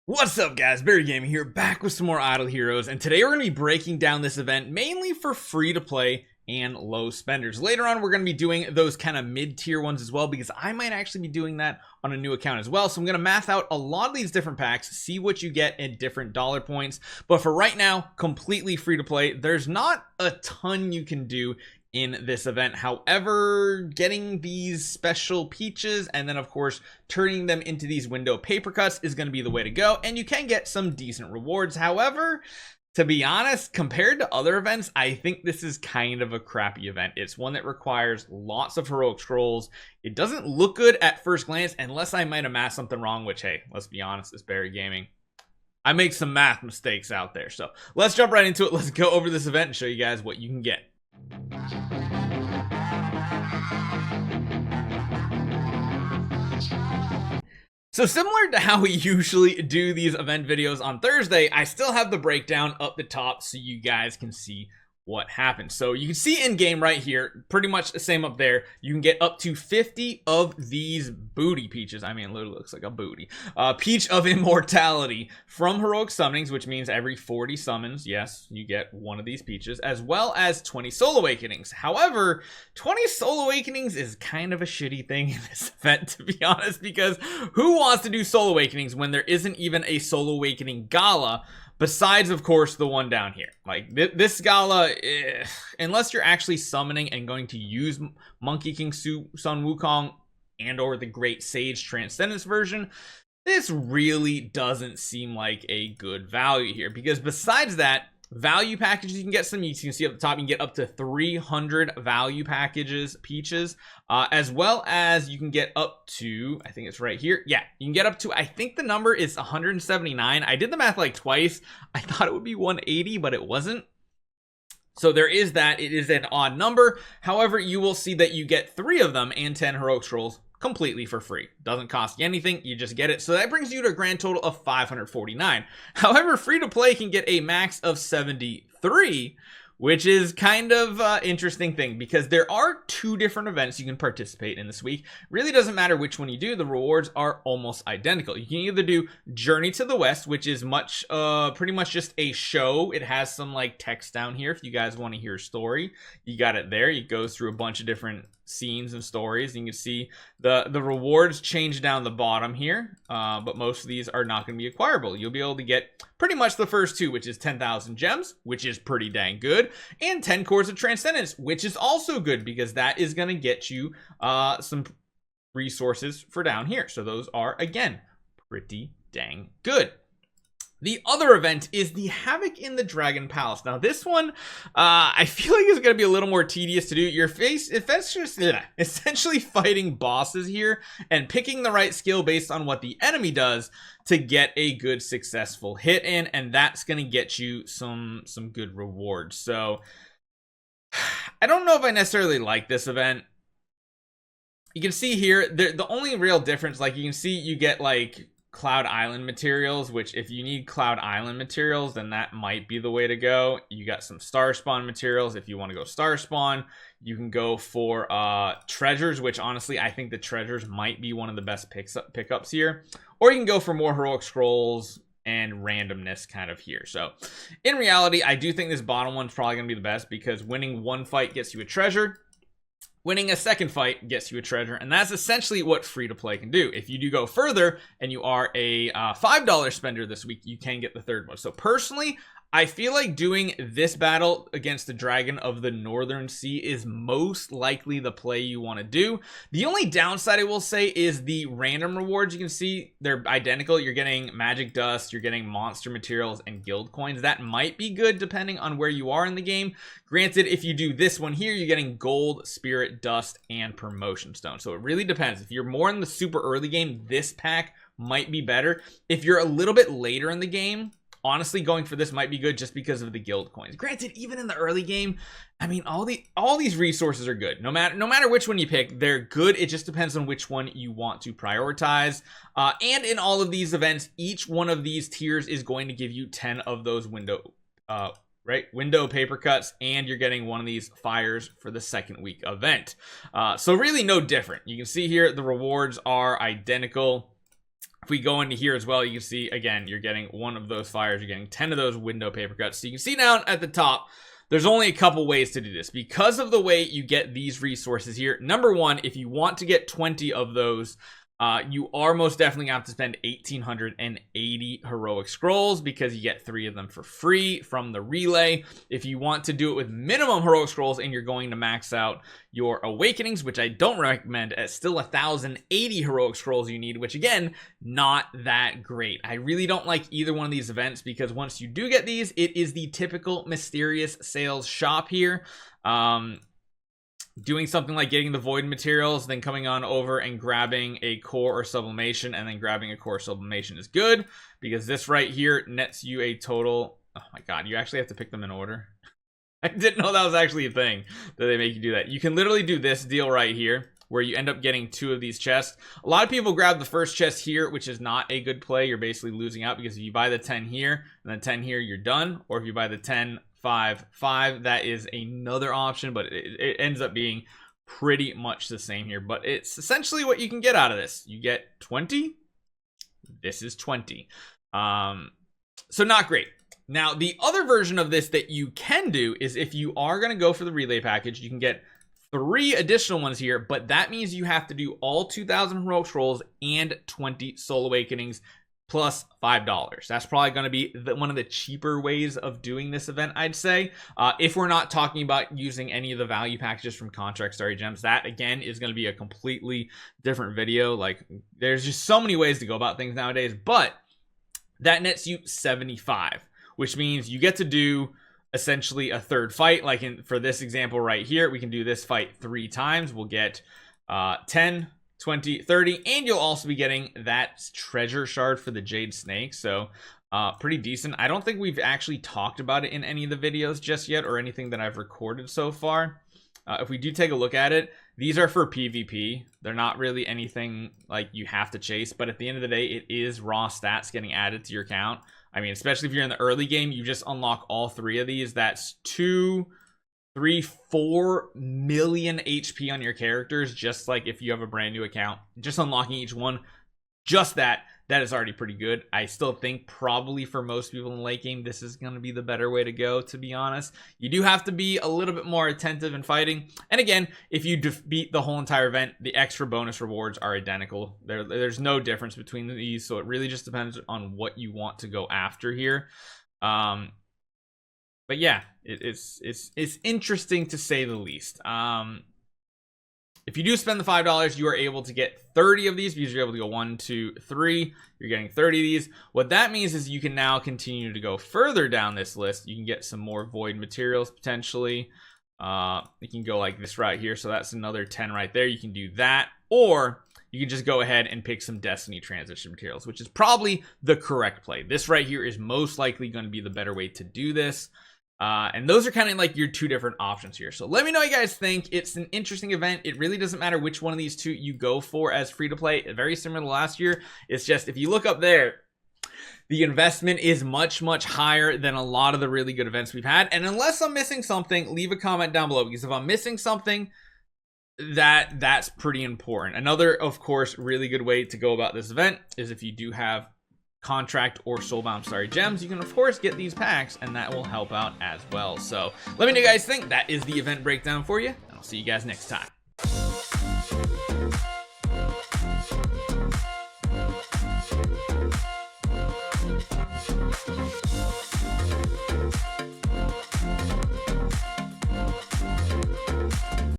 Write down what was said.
What's up guys, Barry Gaming here, back with some more Idle Heroes, and today we're going to be breaking down this event mainly for free to play and low spenders. Later on we're going to be doing those kind of mid-tier ones as well, because I might actually be doing that on a new account as well. So I'm going to math out a lot of these different packs, see what you get at different dollar points, but for right now, completely free to play. There's not a ton you can do in this event. However, getting these special peaches and then of course turning them into these window paper cuts is going to be the way to go, and you can get some decent rewards. However, to be honest, compared to other events, I think this is kind of a crappy event. It's one that requires lots of heroic scrolls. It doesn't look good at first glance unless I might have math something wrong, which, hey, let's be honest, it's Barry Gaming. I make some math mistakes out there. So let's jump right into it. Let's go over this event and show you guys what you can get. So similar to how we usually do these event videos on Thursday, I still have the breakdown up the top so you guys can see what happens. So you can see in game right here, pretty much the same up there. You can get up to 50 of these booty peaches. I mean, it literally looks like a booty. Peach of Immortality from heroic summonings, which means every 40 summons, yes, you get one of these peaches, as well as 20 soul awakenings. However, 20 soul awakenings is kind of a shitty thing in this event, to be honest, because who wants to do soul awakenings when there isn't even a soul awakening gala? Besides, of course, the one down here. Like, this gala, unless you're actually summoning and going to use Monkey King Sun Wukong and or the Great Sage Transcendence version, this really doesn't seem like a good value here. Because besides that, value packages, you can get some. You can see up the top, you can get up to 300 value packages, peaches, as well as you can get up to, I think it's right here. Yeah, you can get up to, I think the number is 179. I did the math like twice. I thought it would be 180, but it wasn't. So there is that. It is an odd number. However, you will see that you get 3 of them and 10 heroic scrolls completely for free. Doesn't cost you anything, you just get it. So that brings you to a grand total of 549. However, free to play can get a max of 73, which is kind of interesting thing, because there are 2 different events you can participate in this week. Really doesn't matter which one you do, the rewards are almost identical. You can either do Journey to the West, which is pretty much just a show. It has some like text down here if you guys want to hear a story. You got it there. It goes through a bunch of different scenes and stories. You can see the rewards change down the bottom here, but most of these are not going to be acquirable. You'll be able to get pretty much the first 2, which is 10,000 gems, which is pretty dang good, and 10 cores of transcendence, which is also good because that is going to get you some resources for down here. So those are, again, pretty dang good. The other event is the Havoc in the Dragon Palace. Now this one, I feel like is going to be a little more tedious to do. Your face, essentially fighting bosses here and picking the right skill based on what the enemy does to get a good successful hit in, and that's going to get you some good rewards. So I don't know if I necessarily like this event. You can see here, the only real difference, like you can see you get like Cloud Island materials, which if you need Cloud Island materials, then that might be the way to go. You got some Star Spawn materials. If you want to go Star Spawn, you can go for treasures, which honestly I think the treasures might be one of the best pickups here, or you can go for more heroic scrolls and randomness kind of here. So in reality, I do think this bottom one's probably gonna be the best, because winning one fight gets you a treasure, winning a second fight gets you a treasure, and that's essentially what free to play can do. If you do go further and you are a $5 spender this week, you can get the third one. So personally, I feel like doing this battle against the Dragon of the Northern Sea is most likely the play you want to do. The only downside I will say is the random rewards. You can see they're identical. You're getting magic dust, you're getting monster materials, and guild coins. That might be good depending on where you are in the game. Granted, if you do this one here, you're getting gold, spirit, dust, and promotion stone. So it really depends. If you're more in the super early game, this pack might be better. If you're a little bit later in the game, honestly, going for this might be good just because of the guild coins. Granted, even in the early game, I mean, all these resources are good. No matter which one you pick, they're good. It just depends on which one you want to prioritize. And in all of these events, each one of these tiers is going to give you 10 of those window paper cuts, and you're getting one of these fires for the second week event. So really no different. You can see here the rewards are identical. If we go into here as well, you can see, again, you're getting one of those fires. You're getting 10 of those window paper cuts. So you can see down at the top, there's only a couple ways to do this. Because of the way you get these resources here, number one, if you want to get 20 of those, you are most definitely going to have to spend 1,880 heroic scrolls because you get 3 of them for free from the relay. If you want to do it with minimum heroic scrolls and you're going to max out your awakenings, which I don't recommend, at still 1,080 heroic scrolls you need, which again, not that great. I really don't like either one of these events because once you do get these, it is the typical mysterious sales shop here. Doing something like getting the void materials, then coming on over and grabbing a core or sublimation, and then grabbing a core sublimation is good because this right here nets you a total. Oh my god, you actually have to pick them in order. I didn't know that was actually a thing that they make you do that. You can literally do this deal right here where you end up getting 2 of these chests. A lot of people grab the first chest here, which is not a good play. You're basically losing out because if you buy the 10 here and then 10 here, you're done. Or if you buy the 10 5 5, that is another option, but it ends up being pretty much the same here. But it's essentially what you can get out of this. You get 20. This is 20. So not great. Now the other version of this that you can do is if you are going to go for the relay package, you can get 3 additional ones here, but that means you have to do all 2,000 heroic scrolls and 20 soul awakenings plus $5. That's probably going to be one of the cheaper ways of doing this event, I'd say. If we're not talking about using any of the value packages from Contract Starry Gems, that again is going to be a completely different video. Like, there's just so many ways to go about things nowadays, but that nets you 75, which means you get to do essentially a third fight. Like for this example right here, we can do this fight 3 times. We'll get 10, 20, 30, and you'll also be getting that treasure shard for the Jade Snake. So pretty decent. I don't think we've actually talked about it in any of the videos just yet or anything that I've recorded so far. If we do take a look at it, these are for PvP. They're not really anything like you have to chase, but at the end of the day, it is raw stats getting added to your account. I mean, especially if you're in the early game, you just unlock all 3 of these. That's 2, 3, 4 million HP on your characters, just like if you have a brand new account. Just unlocking each one, just that is already pretty good. I still think probably for most people in the late game, this is going to be the better way to go, to be honest. You do have to be a little bit more attentive in fighting. And again, if you beat the whole entire event, the extra bonus rewards are identical. There's no difference between these, so it really just depends on what you want to go after here. But yeah, it's interesting to say the least. If you do spend the $5, you are able to get 30 of these because you're able to go 1, 2, 3. You're getting 30 of these. What that means is you can now continue to go further down this list. You can get some more void materials potentially. You can go like this right here. So that's another 10 right there. You can do that. Or you can just go ahead and pick some Destiny transition materials, which is probably the correct play. This right here is most likely going to be the better way to do this. And those are kind of like your 2 different options here. So let me know what you guys think. It's an interesting event. It really doesn't matter which one of these 2 you go for as free to play. Very similar to last year. It's just if you look up there, the investment is much, much higher than a lot of the really good events we've had. And unless I'm missing something, leave a comment down below, because if I'm missing something, that's pretty important. Another, of course, really good way to go about this event is if you do have Contract or Soulbound Starry Gems, you can of course get these packs, and that will help out as well. So let me know what you guys think. That is the event breakdown for you, and I'll see you guys next time.